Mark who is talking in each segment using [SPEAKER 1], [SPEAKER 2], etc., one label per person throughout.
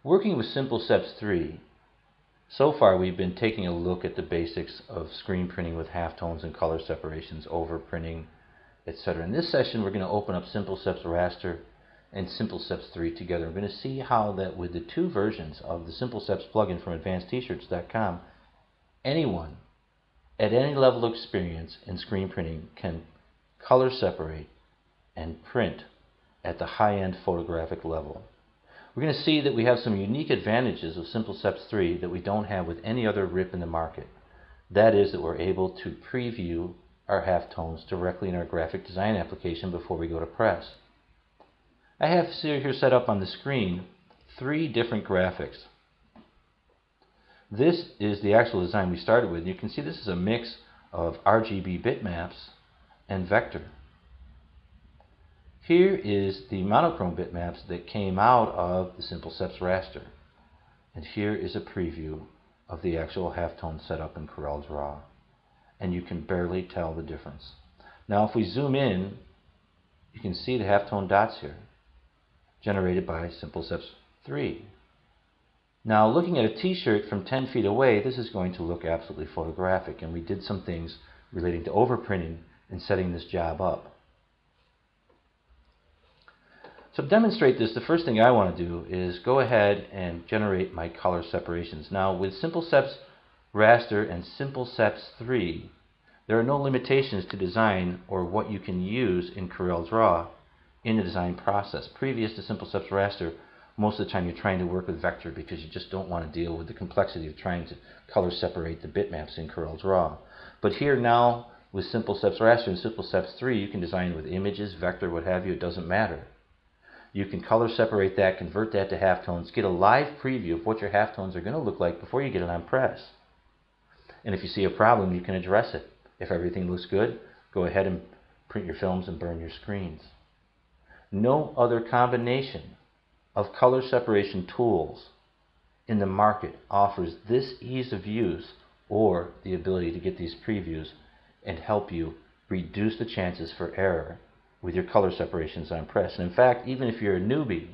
[SPEAKER 1] Working with SimpleSeps 3, so far we've been taking a look at the basics of screen printing with halftones and color separations, overprinting, etc. In this session we're going to open up SimpleSeps Raster and SimpleSeps 3 together. We're going to see how that with the two versions of the SimpleSeps plugin from AdvancedTshirts.com, anyone at any level of experience in screen printing can color separate and print at the high-end photographic level. We're going to see that we have some unique advantages of SimpleSeps 3 that we don't have with any other RIP in the market. That is that we're able to preview our halftones directly in our graphic design application before we go to press. I have here set up on the screen 3 different graphics. This is the actual design we started with. You can see this is a mix of RGB bitmaps and vector. Here is the monochrome bitmaps that came out of the SimpleSeps Raster. And here is a preview of the actual halftone setup in Corel Draw. And you can barely tell the difference. Now if we zoom in, you can see the halftone dots here, generated by SimpleSeps 3. Now looking at a t-shirt from 10 feet away, this is going to look absolutely photographic, and we did some things relating to overprinting and setting this job up. So to demonstrate this, the first thing I want to do is go ahead and generate my color separations. Now with SimpleSeps Raster and SimpleSeps 3, there are no limitations to design or what you can use in Corel Draw in the design process. Previous to SimpleSeps Raster, most of the time you're trying to work with vector because you just don't want to deal with the complexity of trying to color separate the bitmaps in Corel Draw. But here now with SimpleSeps Raster and SimpleSeps 3, you can design with images, vector, what have you, it doesn't matter. You can color separate that, convert that to halftones, get a live preview of what your halftones are going to look like before you get it on press. And if you see a problem, you can address it. If everything looks good, go ahead and print your films and burn your screens. No other combination of color separation tools in the market offers this ease of use or the ability to get these previews and help you reduce the chances for error with your color separations on press. And in fact, even if you're a newbie,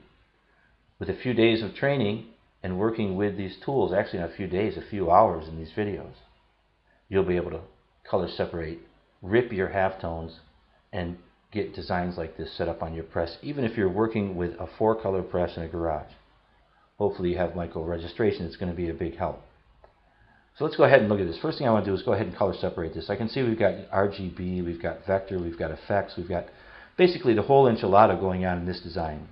[SPEAKER 1] with a few days of training and working with these tools, actually not a few days, a few hours in these videos, you'll be able to color separate, rip your halftones, and get designs like this set up on your press, even if you're working with a 4-color press in a garage. Hopefully you have micro registration. It's going to be a big help. So let's go ahead and look at this. First thing I want to do is go ahead and color separate this. I can see we've got RGB, we've got vector, we've got effects, we've got basically the whole enchilada going on in this design.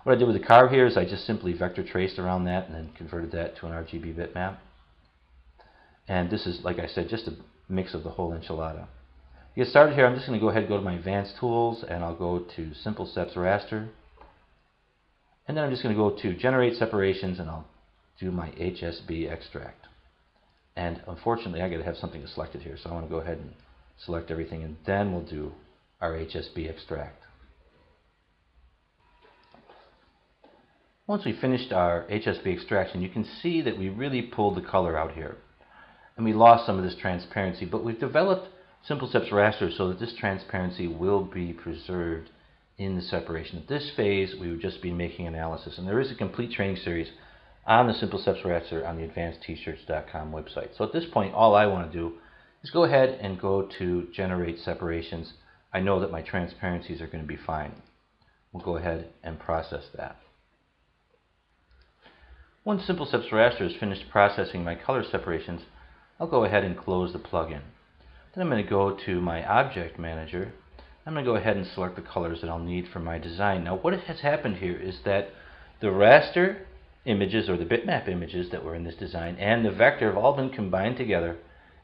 [SPEAKER 1] What I did with the car here is I just simply vector traced around that and then converted that to an RGB bitmap. And this is, like I said, just a mix of the whole enchilada. To get started here, I'm just going to go ahead and go to my advanced tools, and I'll go to SimpleSeps Raster. And then I'm just going to go to generate separations, and I'll do my HSB extract. And unfortunately, I got to have something selected here, so I want to go ahead and select everything, and then we'll do our HSB extract. Once we finished our HSB extraction, you can see that we really pulled the color out here. And we lost some of this transparency, but we've developed SimpleSeps Raster so that this transparency will be preserved in the separation. At this phase, we would just be making analysis. And there is a complete training series on the SimpleSeps Raster on the AdvancedTshirts.com website. So at this point, all I want to do is go ahead and go to generate separations. I know that my transparencies are going to be fine. We'll go ahead and process that. Once SimpleSeps Raster is finished processing my color separations, I'll go ahead and close the plugin. Then I'm going to go to my Object Manager. I'm going to go ahead and select the colors that I'll need for my design. Now what has happened here is that the raster images, or the bitmap images that were in this design, and the vector have all been combined together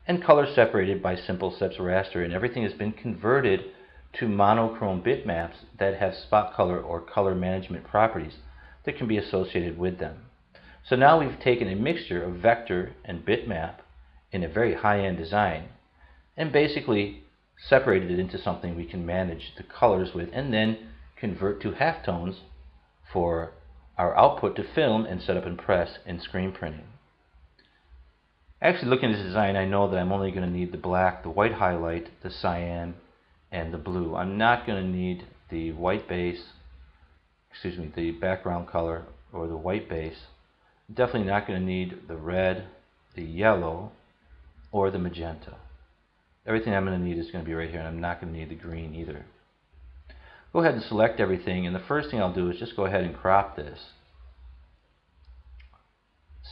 [SPEAKER 1] and color separated by SimpleSeps Raster, and everything has been converted to monochrome bitmaps that have spot color or color management properties that can be associated with them. So now we've taken a mixture of vector and bitmap in a very high-end design and basically separated it into something we can manage the colors with and then convert to halftones for our output to film and set up and press in screen printing. Actually, looking at this design, I know that I'm only going to need the black, the white highlight, the cyan, and the blue. I'm not going to need the white base the background color or the white base. Definitely not going to need the red, the yellow, or the magenta. Everything I'm going to need is going to be right here, and I'm not going to need the green either. Go ahead and select everything, and the first thing I'll do is just go ahead and crop this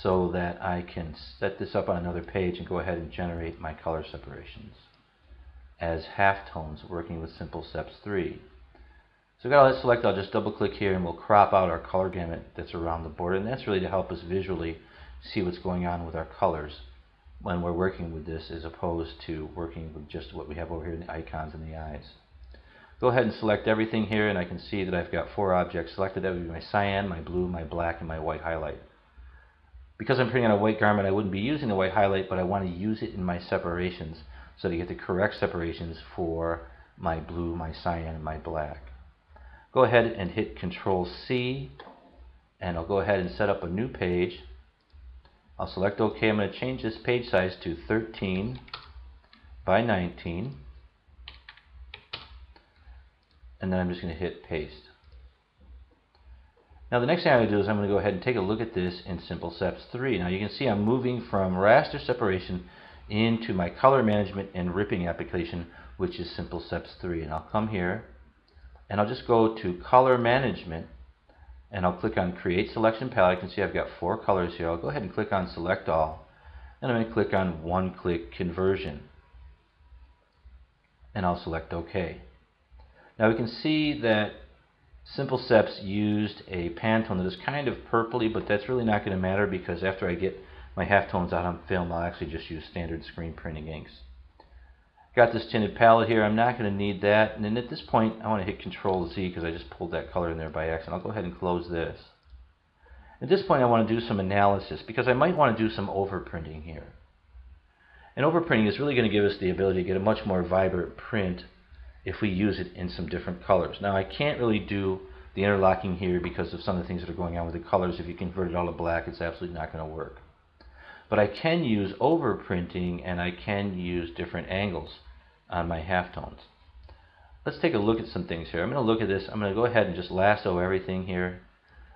[SPEAKER 1] so that I can set this up on another page and go ahead and generate my color separations as halftones working with SimpleSeps 3. So I've got all that selected. I'll just double click here and we'll crop out our color gamut that's around the border, and that's really to help us visually see what's going on with our colors when we're working with this, as opposed to working with just what we have over here in the icons and the eyes. Go ahead and select everything here, and I can see that I've got 4 objects selected. That would be my cyan, my blue, my black, and my white highlight. Because I'm putting on a white garment, I wouldn't be using the white highlight, but I want to use it in my separations so to get the correct separations for my blue, my cyan, and my black. Go ahead and hit Control C, and I'll go ahead and set up a new page. I'll select OK. I'm going to change this page size to 13 by 19, and then I'm just going to hit Paste. Now the next thing I'm going to do is I'm going to go ahead and take a look at this in SimpleSeps 3. Now you can see I'm moving from raster separation into my color management and ripping application, which is SimpleSeps 3. And I'll come here and I'll just go to color management, and I'll click on create selection palette. You can see I've got 4 colors here. I'll go ahead and click on select all, and I'm going to click on one click conversion, and I'll select OK. Now we can see that SimpleSeps used a Pantone that is kind of purpley, but that's really not going to matter because after I get my halftones out on film, I'll actually just use standard screen printing inks. Got this tinted palette here. I'm not going to need that. And then at this point, I want to hit Control Z because I just pulled that color in there by accident. I'll go ahead and close this. At this point, I want to do some analysis because I might want to do some overprinting here. And overprinting is really going to give us the ability to get a much more vibrant print if we use it in some different colors. Now, I can't really do the interlocking here because of some of the things that are going on with the colors. If you convert it all to black, it's absolutely not going to work. But I can use overprinting, and I can use different angles on my halftones. Let's take a look at some things here. I'm going to look at this. I'm going to go ahead and just lasso everything here.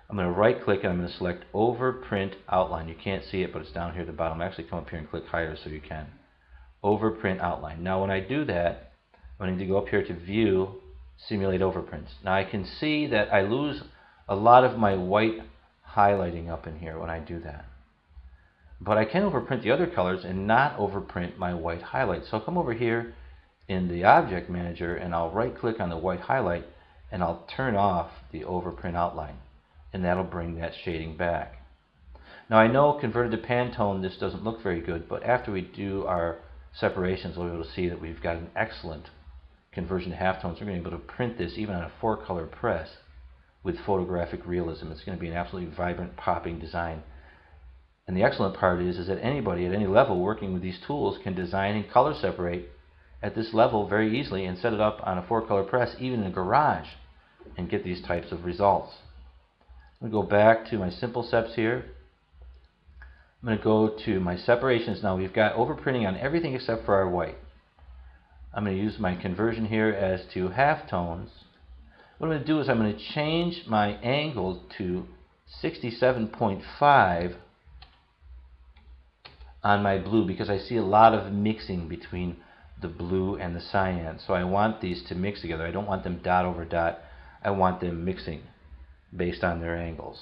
[SPEAKER 1] I'm going to right click and I'm going to select Overprint Outline. You can't see it, but it's down here at the bottom. Actually, come up here and click higher so you can. Overprint Outline. Now when I do that, I need to go up here to View, Simulate Overprints. Now I can see that I lose a lot of my white highlighting up in here when I do that. But I can overprint the other colors and not overprint my white highlight. So I'll come over here in the Object Manager and I'll right click on the white highlight and I'll turn off the Overprint Outline, and that'll bring that shading back. Now I know converted to Pantone this doesn't look very good, but after we do our separations we'll be able to see that we've got an excellent conversion to halftones. We're going to be able to print this even on a 4-color press with photographic realism. It's going to be an absolutely vibrant, popping design. And the excellent part is that anybody at any level working with these tools can design and color separate at this level very easily and set it up on a 4-color press, even in a garage, and get these types of results. I'm going to go back to my SimpleSeps here. I'm going to go to my separations. Now we've got overprinting on everything except for our white. I'm going to use my conversion here as to halftones. What I'm going to do is I'm going to change my angle to 67.5 on my blue because I see a lot of mixing between the blue and the cyan. So I want these to mix together. I don't want them dot over dot. I want them mixing based on their angles.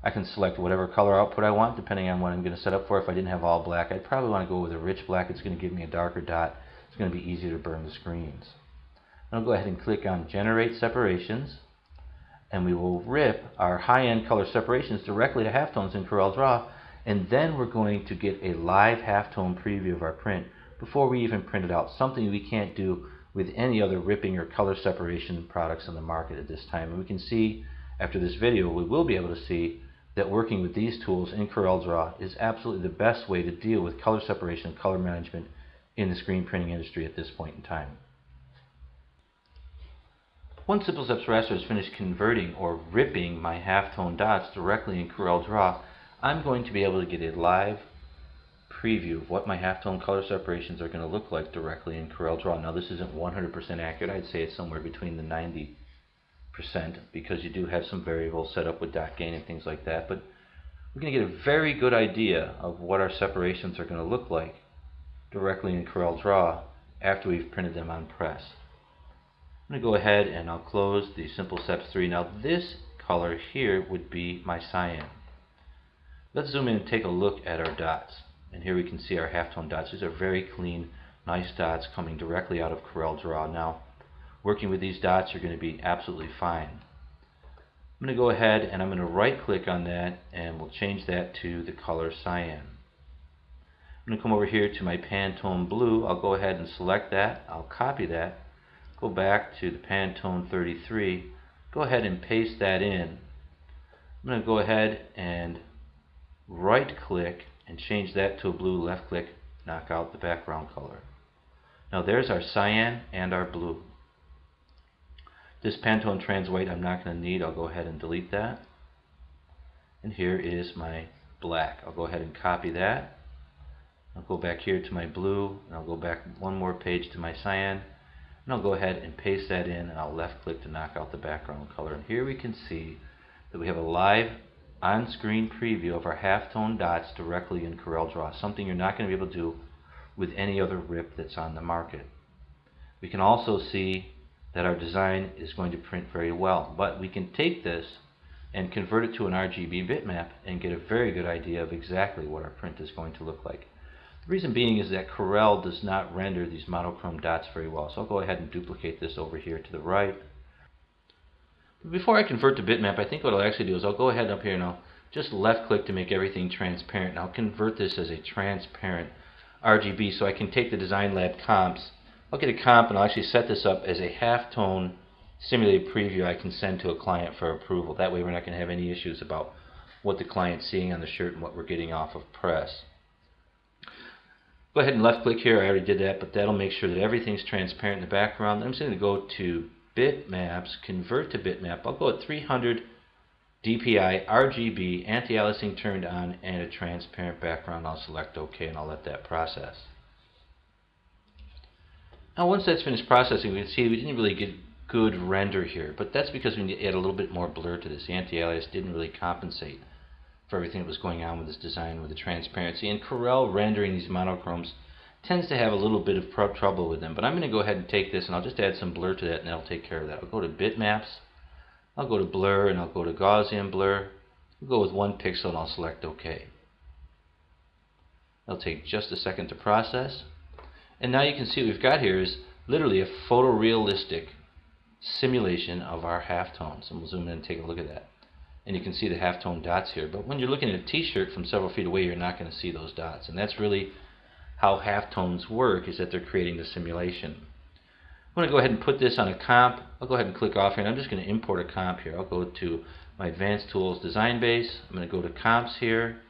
[SPEAKER 1] I can select whatever color output I want depending on what I'm going to set up for. If I didn't have all black, I'd probably want to go with a rich black. It's going to give me a darker dot. It's going to be easier to burn the screens. I'll go ahead and click on Generate Separations, and we will rip our high-end color separations directly to halftones in Corel Draw, and then we're going to get a live halftone preview of our print before we even print it out, something we can't do with any other ripping or color separation products on the market at this time. And we can see after this video, we will be able to see that working with these tools in Corel Draw is absolutely the best way to deal with color separation and color management in the screen printing industry at this point in time. Once SimpleSeps Raster is finished converting or ripping my halftone dots directly in Corel Draw, I'm going to be able to get a live preview of what my halftone color separations are going to look like directly in Corel Draw. Now this isn't 100% accurate. I'd say it's somewhere between the 90% because you do have some variables set up with dot gain and things like that, but we're going to get a very good idea of what our separations are going to look like directly in Corel Draw after we've printed them on press. I'm going to go ahead and I'll close the SimpleSeps 3. Now this color here would be my cyan. Let's zoom in and take a look at our dots. And here we can see our halftone dots. These are very clean, nice dots coming directly out of Corel Draw. Now, working with these dots, you're going to be absolutely fine. I'm going to go ahead and I'm going to right click on that and we'll change that to the color cyan. I'm going to come over here to my Pantone blue. I'll go ahead and select that. I'll copy that. Go back to the Pantone 33. Go ahead and paste that in. I'm going to go ahead and right click and change that to a blue. Left click, knock out the background color. Now there's our cyan and our blue. This Pantone Trans White I'm not going to need. I'll go ahead and delete that. And here is my black. I'll go ahead and copy that. I'll go back here to my blue, and I'll go back one more page to my cyan, and I'll go ahead and paste that in, and I'll left click to knock out the background color. And here we can see that we have a live on-screen preview of our halftone dots directly in Corel Draw, something you're not going to be able to do with any other RIP that's on the market. We can also see that our design is going to print very well, but we can take this and convert it to an RGB bitmap and get a very good idea of exactly what our print is going to look like. The reason being is that Corel does not render these monochrome dots very well, so I'll go ahead and duplicate this over here to the right. But before I convert to bitmap, I think what I'll actually do is I'll go ahead up here and I'll just left click to make everything transparent, and I'll convert this as a transparent RGB so I can take the Design Lab comps. I'll get a comp and I'll actually set this up as a halftone simulated preview I can send to a client for approval. That way we're not going to have any issues about what the client's seeing on the shirt and what we're getting off of press. Go ahead and left click here. I already did that, but that'll make sure that everything's transparent in the background. I'm just going to go to bitmaps, convert to bitmap. I'll go at 300 DPI, RGB, anti-aliasing turned on, and a transparent background. I'll select OK and I'll let that process. Now once that's finished processing, we can see we didn't really get good render here, but that's because we need to add a little bit more blur to this. The anti-alias didn't really compensate for everything that was going on with this design with the transparency. And Corel rendering these monochromes tends to have a little bit of trouble with them, but I'm going to go ahead and take this and I'll just add some blur to that and that'll take care of that. I'll go to bitmaps, I'll go to blur, and I'll go to Gaussian blur. I'll go with 1 pixel and I'll select OK. It'll take just a second to process. And now you can see what we've got here is literally a photorealistic simulation of our halftones. And we'll zoom in and take a look at that. And you can see the halftone dots here. But when you're looking at a t-shirt from several feet away, you're not going to see those dots. And that's really how halftones work, is that they're creating the simulation. I'm going to go ahead and put this on a comp. I'll go ahead and click off here, and I'm just going to import a comp here. I'll go to my Advanced Tools Design Base. I'm going to go to Comps here.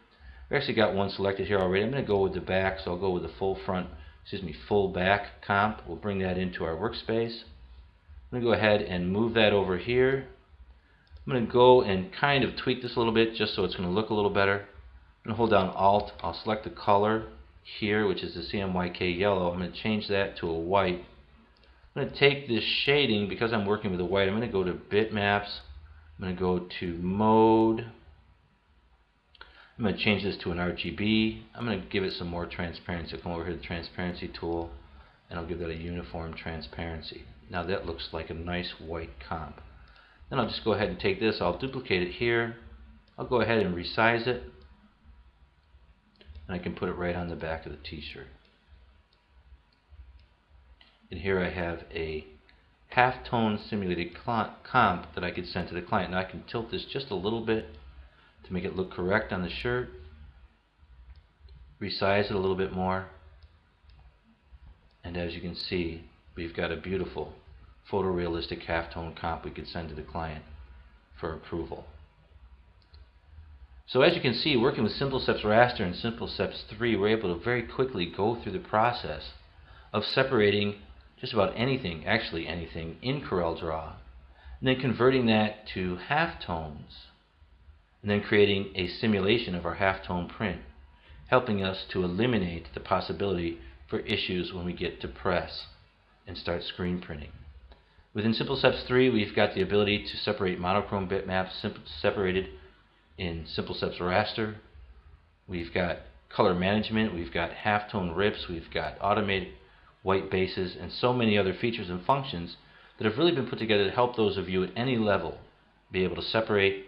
[SPEAKER 1] We actually got one selected here already. I'm going to go with the back, so I'll go with the full back comp. We'll bring that into our workspace. I'm going to go ahead and move that over here. I'm going to go and kind of tweak this a little bit just so it's going to look a little better. I'm going to hold down Alt. I'll select the color here, which is the CMYK yellow. I'm going to change that to a white. I'm going to take this shading, because I'm working with the white, I'm going to go to Bitmaps. I'm going to go to Mode. I'm going to change this to an RGB. I'm going to give it some more transparency. I'll come over here to the Transparency tool, and I'll give that a uniform transparency. Now that looks like a nice white comp. Then I'll just go ahead and take this, I'll duplicate it here, I'll go ahead and resize it, and I can put it right on the back of the t-shirt. And here I have a halftone simulated comp that I could send to the client. Now I can tilt this just a little bit to make it look correct on the shirt, resize it a little bit more, and as you can see, we've got a beautiful photorealistic halftone comp we could send to the client for approval. So as you can see, working with SimpleSeps Raster and SimpleSeps 3, we're able to very quickly go through the process of separating just about anything, actually anything, in Corel Draw, and then converting that to halftones, and then creating a simulation of our halftone print, helping us to eliminate the possibility for issues when we get to press and start screen printing. Within SimpleSeps 3, we've got the ability to separate monochrome bitmaps separated in SimpleSeps Raster. We've got color management, we've got halftone rips, we've got automated white bases, and so many other features and functions that have really been put together to help those of you at any level be able to separate,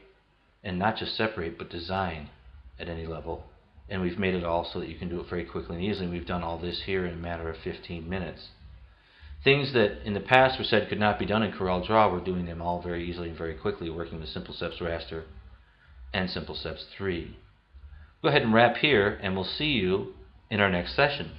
[SPEAKER 1] and not just separate, but design at any level. And we've made it all so that you can do it very quickly and easily. We've done all this here in a matter of 15 minutes. Things that in the past were said could not be done in Corel Draw, we're doing them all very easily and very quickly working with SimpleSeps Raster and SimpleSeps 3. Go ahead and wrap here, and we'll see you in our next session.